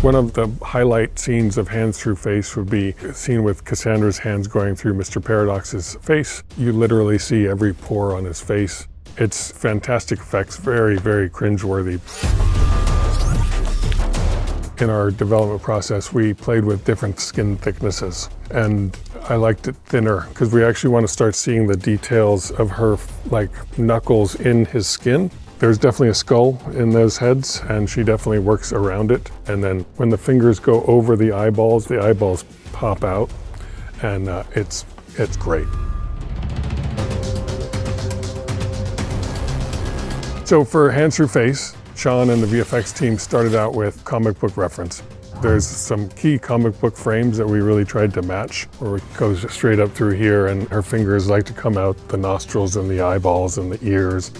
One of the highlight scenes of Hands Through Face would be a scene with Cassandra's hands going through Mr. Paradox's face. You literally see every pore on his face. It's fantastic effects, very, very cringeworthy. In our development process, we played with different skin thicknesses, and I liked it thinner because we actually want to start seeing the details of her like knuckles in his skin. There's definitely a skull in those heads, and she definitely works around it. And then when the fingers go over the eyeballs pop out, and it's great. So for Hands Through Face, Sean and the VFX team started out with comic book reference. There's some key comic book frames that we really tried to match, where it goes straight up through here, and her fingers like to come out the nostrils and the eyeballs and the ears.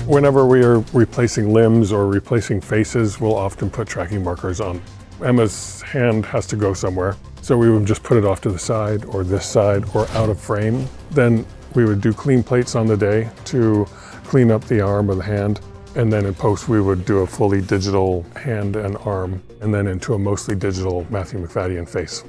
Whenever we are replacing limbs or replacing faces, we'll often put tracking markers on. Emma's hand has to go somewhere, so we would just put it off to the side or this side or out of frame. Then we would do clean plates on the day to clean up the arm or the hand. And then in post, we would do a fully digital hand and arm, and then into a mostly digital Matthew McFadden face.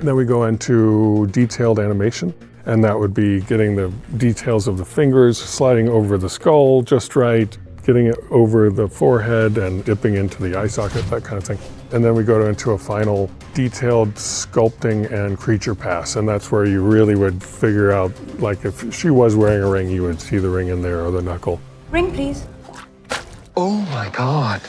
Then we go into detailed animation, and that would be getting the details of the fingers, sliding over the skull just right, getting it over the forehead and dipping into the eye socket, that kind of thing. And then we go into a final detailed sculpting and creature pass, and that's where you really would figure out, like if she was wearing a ring, you would see the ring in there or the knuckle. Ring, please. Oh my God.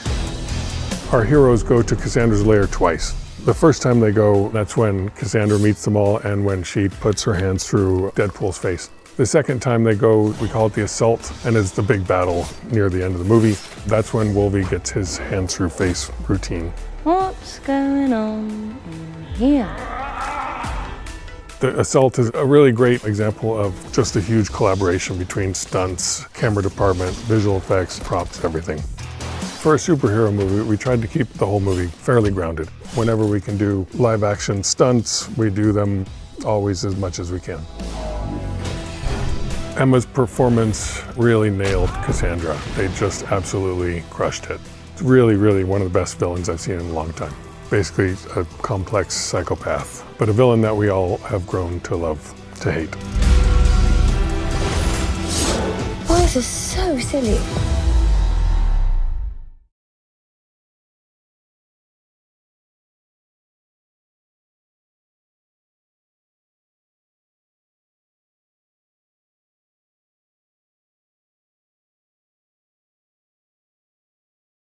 Our heroes go to Cassandra's lair twice. The first time they go, that's when Cassandra meets them all and when she puts her hands through Deadpool's face. The second time they go, we call it the assault, and it's the big battle near the end of the movie. That's when Wolvie gets his hands through face routine. What's going on in here? The assault is a really great example of just a huge collaboration between stunts, camera department, visual effects, props, everything. For a superhero movie, we tried to keep the whole movie fairly grounded. Whenever we can do live action stunts, we do them always as much as we can. Emma's performance really nailed Cassandra. They just absolutely crushed it. It's really, really one of the best villains I've seen in a long time. Basically a complex psychopath, but a villain that we all have grown to love, to hate. Boys are so silly.